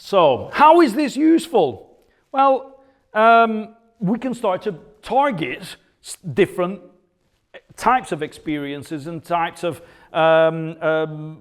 So, how is this useful? Well, we can start to target different types of experiences and types of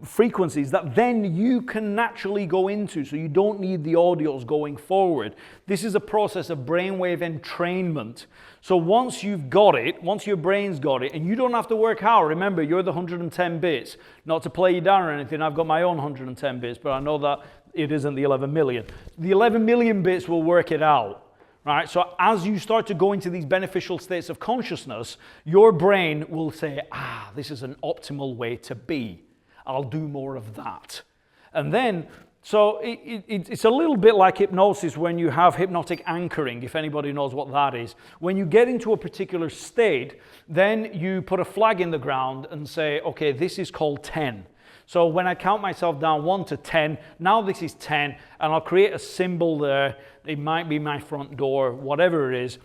frequencies that then you can naturally go into, so you don't need the audios going forward. This is a process of brainwave entrainment. So once you've got it, once your brain's got it, and you don't have to work hard, remember, you're the 110 bits. Not to play you down or anything, I've got my own 110 bits, but I know that it isn't the 11 million. The 11 million bits will work it out. Right? So as you start to go into these beneficial states of consciousness, your brain will say, this is an optimal way to be. I'll do more of that. And then, so it's a little bit like hypnosis when you have hypnotic anchoring, if anybody knows what that is. When you get into a particular state, then you put a flag in the ground and say, okay, this is called 10. So when I count myself down 1 to 10, now this is 10, and I'll create a symbol there. It might be my front door, whatever it is.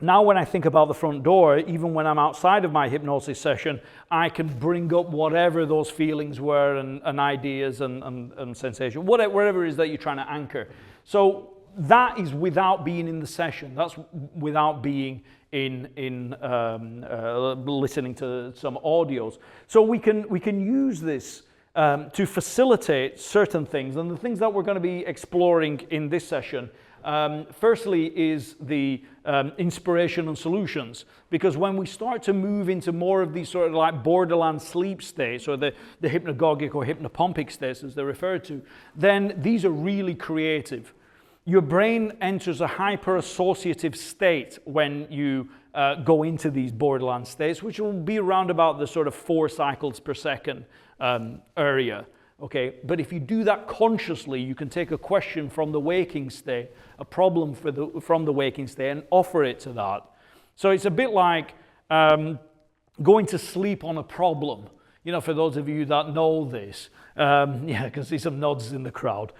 Now when I think about the front door, even when I'm outside of my hypnosis session, I can bring up whatever those feelings were and ideas and sensations, whatever it is that you're trying to anchor. So that is without being in the session. That's without being in listening to some audios. So we can use this to facilitate certain things, and the things that we're going to be exploring in this session, firstly is the inspiration and solutions, because when we start to move into more of these sort of like borderland sleep states, or the hypnagogic or hypnopompic states as they're referred to, then these are really creative. Your brain enters a hyper-associative state when you go into these borderland states, which will be around about the sort of 4 cycles per second area. Okay, but if you do that consciously, you can take a question from the waking state, a problem from the waking state, and offer it to that. So it's a bit like going to sleep on a problem. You know, for those of you that know this, yeah, I can see some nods in the crowd.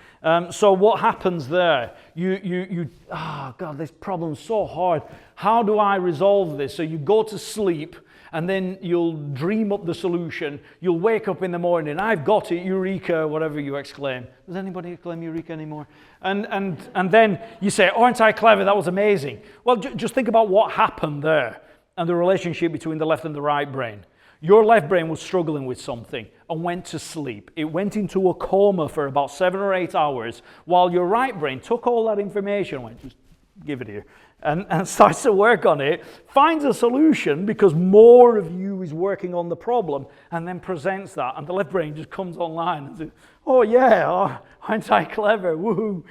So what happens there? God, this problem's so hard. How do I resolve this? So you go to sleep, and then you'll dream up the solution. You'll wake up in the morning, I've got it, eureka, whatever you exclaim. Does anybody exclaim eureka anymore? And then you say, aren't I clever? That was amazing. Well, just think about what happened there and the relationship between the left and the right brain. Your left brain was struggling with something and went to sleep. It went into a coma for about 7 or 8 hours, while your right brain took all that information, went, just give it here, and starts to work on it, finds a solution because more of you is working on the problem, and then presents that. And the left brain just comes online and says, oh yeah, aren't I clever, woohoo.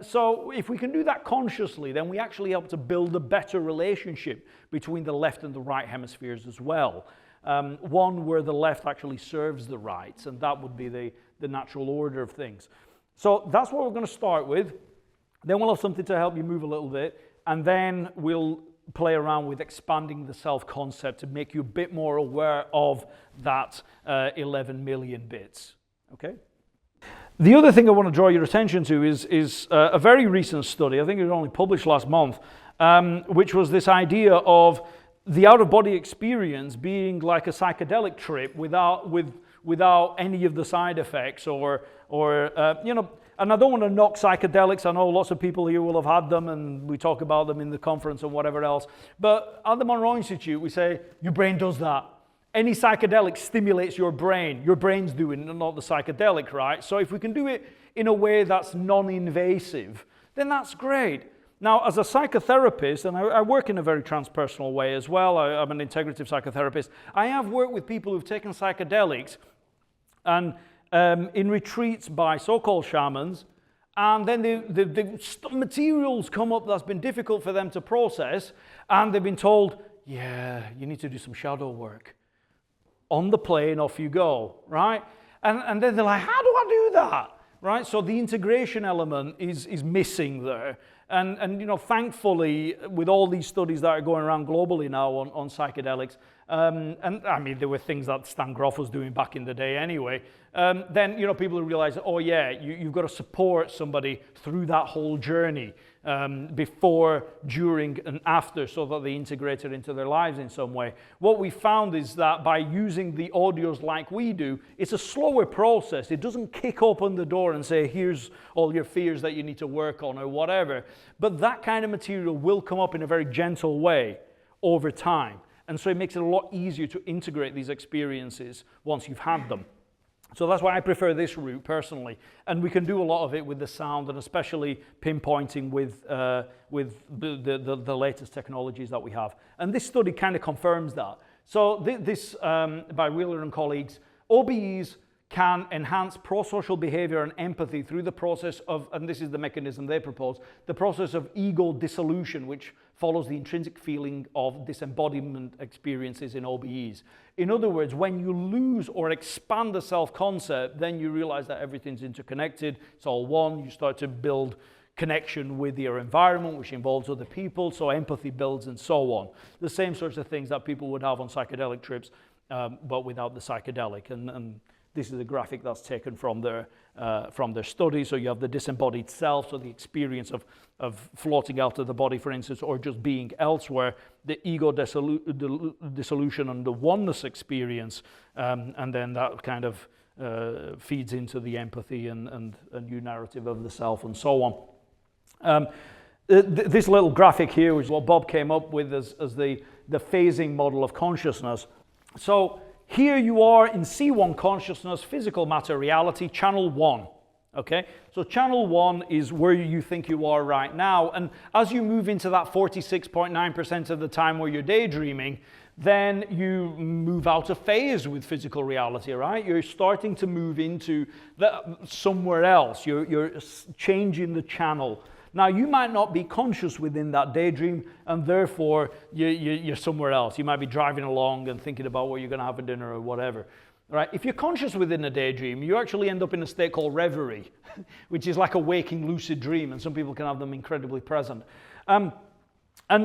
So if we can do that consciously, then we actually help to build a better relationship between the left and the right hemispheres as well. One where the left actually serves the right, and that would be the natural order of things. So that's what we're going to start with. Then we'll have something to help you move a little bit, and then we'll play around with expanding the self-concept to make you a bit more aware of that 11 million bits. Okay? The other thing I want to draw your attention to is a very recent study, I think it was only published last month, which was this idea of the out-of-body experience being like a psychedelic trip without any of the side effects or you know. And I don't want to knock psychedelics. I know lots of people here will have had them, and we talk about them in the conference and whatever else. But at the Monroe Institute, we say, your brain does that. Any psychedelic stimulates your brain. Your brain's doing it, not the psychedelic, right? So if we can do it in a way that's non-invasive, then that's great. Now, as a psychotherapist, and I work in a very transpersonal way as well, I'm an integrative psychotherapist, I have worked with people who've taken psychedelics and in retreats by so-called shamans, and then the materials come up that's been difficult for them to process, and they've been told, yeah, you need to do some shadow work. On the plane, off you go, right? And then they're like, how do I do that? Right? So the integration element is missing there. And you know, thankfully, with all these studies that are going around globally now on psychedelics, and I mean, there were things that Stan Grof was doing back in the day anyway, then, you know, people realize, oh yeah, you've got to support somebody through that whole journey, before, during, and after, so that they integrate it into their lives in some way. What we found is that by using the audios like we do, it's a slower process. It doesn't kick open the door and say, here's all your fears that you need to work on or whatever. But that kind of material will come up in a very gentle way over time. And so it makes it a lot easier to integrate these experiences once you've had them. So that's why I prefer this route personally. And we can do a lot of it with the sound, and especially pinpointing with the latest technologies that we have. And this study kind of confirms that. So this, by Wheeler and colleagues, OBEs can enhance pro-social behavior and empathy through the process of, and this is the mechanism they propose, the process of ego dissolution, which follows the intrinsic feeling of disembodiment experiences in OBEs. In other words, when you lose or expand the self-concept, then you realize that everything's interconnected, it's all one, you start to build connection with your environment, which involves other people, so empathy builds and so on. The same sorts of things that people would have on psychedelic trips, but without the psychedelic. And this is a graphic that's taken from their study. So you have the disembodied self, so the experience of floating out of the body, for instance, or just being elsewhere, the ego dissolution and the oneness experience, and then that kind of feeds into the empathy and a new narrative of the self and so on. This little graphic here is what Bob came up with as the phasing model of consciousness. So here you are in C1 consciousness, physical matter reality, channel 1. Okay, so channel 1 is where you think you are right now, and as you move into that 46.9% of the time where you're daydreaming, then you move out of phase with physical reality, right? You're starting to move into somewhere else. You're changing the channel. Now, you might not be conscious within that daydream, and therefore you're somewhere else. You might be driving along and thinking about what you're going to have for dinner or whatever. Right? If you're conscious within a daydream, you actually end up in a state called reverie, which is like a waking lucid dream, and some people can have them incredibly present. And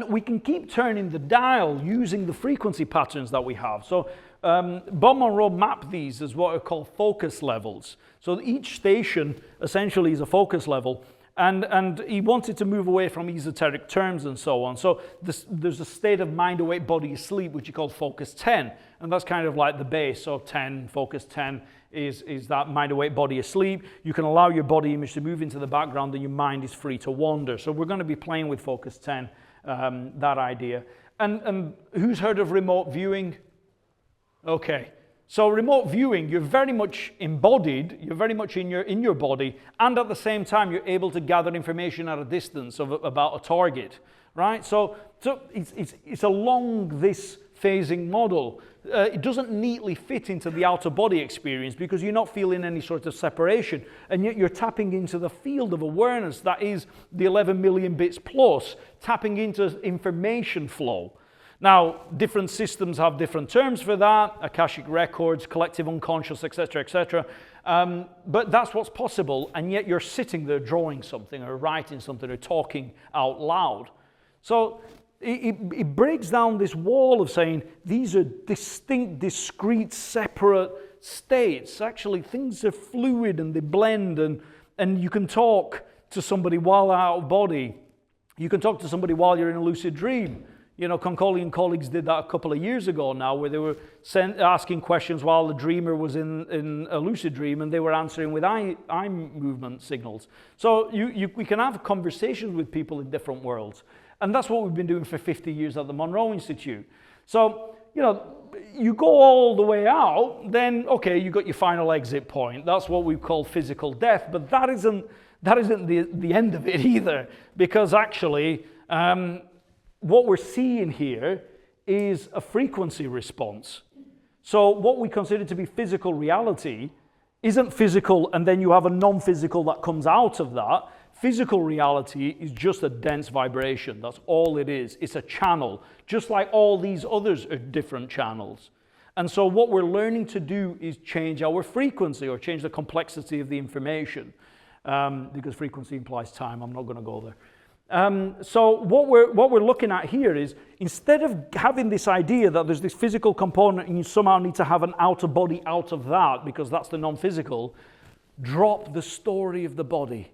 we can keep turning the dial using the frequency patterns that we have. So Bob Monroe mapped these as what are called focus levels. So each station essentially is a focus level. And he wanted to move away from esoteric terms and so on. So there's a state of mind, awake, body asleep, which he called focus 10. And that's kind of like the base. So 10, focus 10 is that mind, awake, body asleep. You can allow your body image to move into the background and your mind is free to wander. So we're going to be playing with focus 10, that idea. And who's heard of remote viewing? Okay. So remote viewing, you're very much embodied, you're very much in your body, and at the same time you're able to gather information at a distance about a target, right? So it's along this phasing model. It doesn't neatly fit into the outer body experience because you're not feeling any sort of separation, and yet you're tapping into the field of awareness that is the 11 million bits plus, tapping into information flow. Now, different systems have different terms for that, Akashic records, collective unconscious, etc., etc. But that's what's possible, and yet you're sitting there drawing something or writing something or talking out loud. So it breaks down this wall of saying these are distinct, discrete, separate states. Actually, things are fluid and they blend, and you can talk to somebody while out of body. You can talk to somebody while you're in a lucid dream. You know, Concoli and colleagues did that a couple of years ago now, where they were asking questions while the dreamer was in a lucid dream, and they were answering with eye movement signals. So we can have conversations with people in different worlds. And that's what we've been doing for 50 years at the Monroe Institute. So, you know, you go all the way out, then, okay, you got your final exit point. That's what we call physical death. But that isn't the end of it either, because actually, what we're seeing here is a frequency response. So what we consider to be physical reality isn't physical and then you have a non-physical that comes out of that. Physical reality is just a dense vibration. That's all it is. It's a channel, just like all these others are different channels. And so what we're learning to do is change our frequency or change the complexity of the information, because frequency implies time. I'm not going to go there. So what we're looking at here is, instead of having this idea that there's this physical component and you somehow need to have an outer body out of that because that's the non-physical, drop the story of the body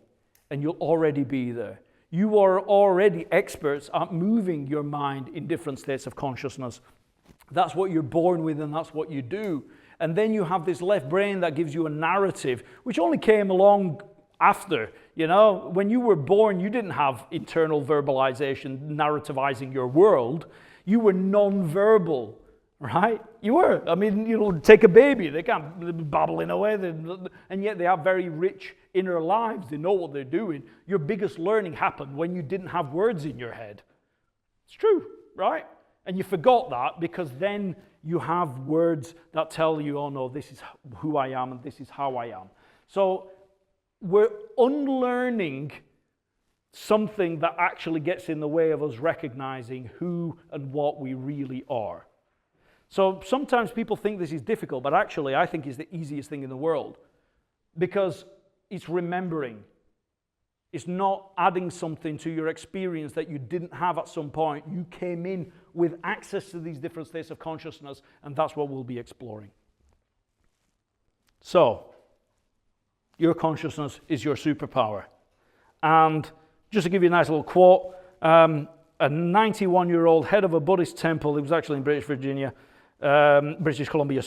and you'll already be there. You are already experts at moving your mind in different states of consciousness. That's what you're born with and that's what you do. And then you have this left brain that gives you a narrative, which only came along after. You know, when you were born, you didn't have internal verbalization, narrativizing your world. You were non-verbal, right? You were. I mean, you know, take a baby, they can't be babbling away, and yet they have very rich inner lives. They know what they're doing. Your biggest learning happened when you didn't have words in your head. It's true, right? And you forgot that because then you have words that tell you, oh no, this is who I am and this is how I am. So we're unlearning something that actually gets in the way of us recognizing who and what we really are. So sometimes people think this is difficult, but actually I think it's the easiest thing in the world because it's remembering. It's not adding something to your experience that you didn't have at some point. You came in with access to these different states of consciousness, and that's what we'll be exploring. So, your consciousness is your superpower. And just to give you a nice little quote, a 91-year-old head of a Buddhist temple, he was actually in British Columbia,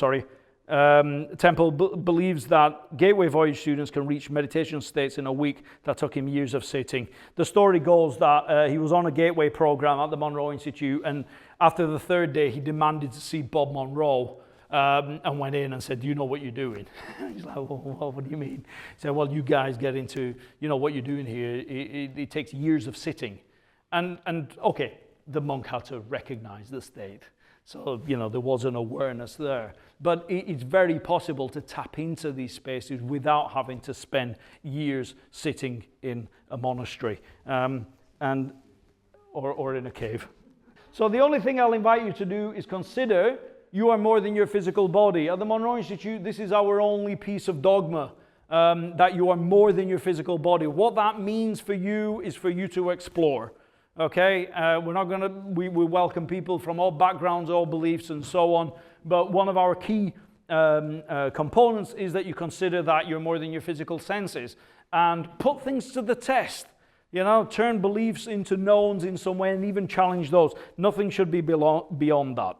temple believes that Gateway Voyage students can reach meditation states in a week that took him years of sitting. The story goes that he was on a Gateway program at the Monroe Institute, and after the third day he demanded to see Bob Monroe, and went in and said, do you know what you're doing? He's like, well, what do you mean? He said, well, you guys get into, you know, what you're doing here. It takes years of sitting. And okay, the monk had to recognize the state. So, you know, there was an awareness there. But it's very possible to tap into these spaces without having to spend years sitting in a monastery or in a cave. So the only thing I'll invite you to do is consider you are more than your physical body. At the Monroe Institute, this is our only piece of dogma, that you are more than your physical body. What that means for you is for you to explore. Okay, we welcome people from all backgrounds, all beliefs, and so on. But one of our key components is that you consider that you're more than your physical senses and put things to the test. You know, turn beliefs into knowns in some way and even challenge those. Nothing should be beyond that.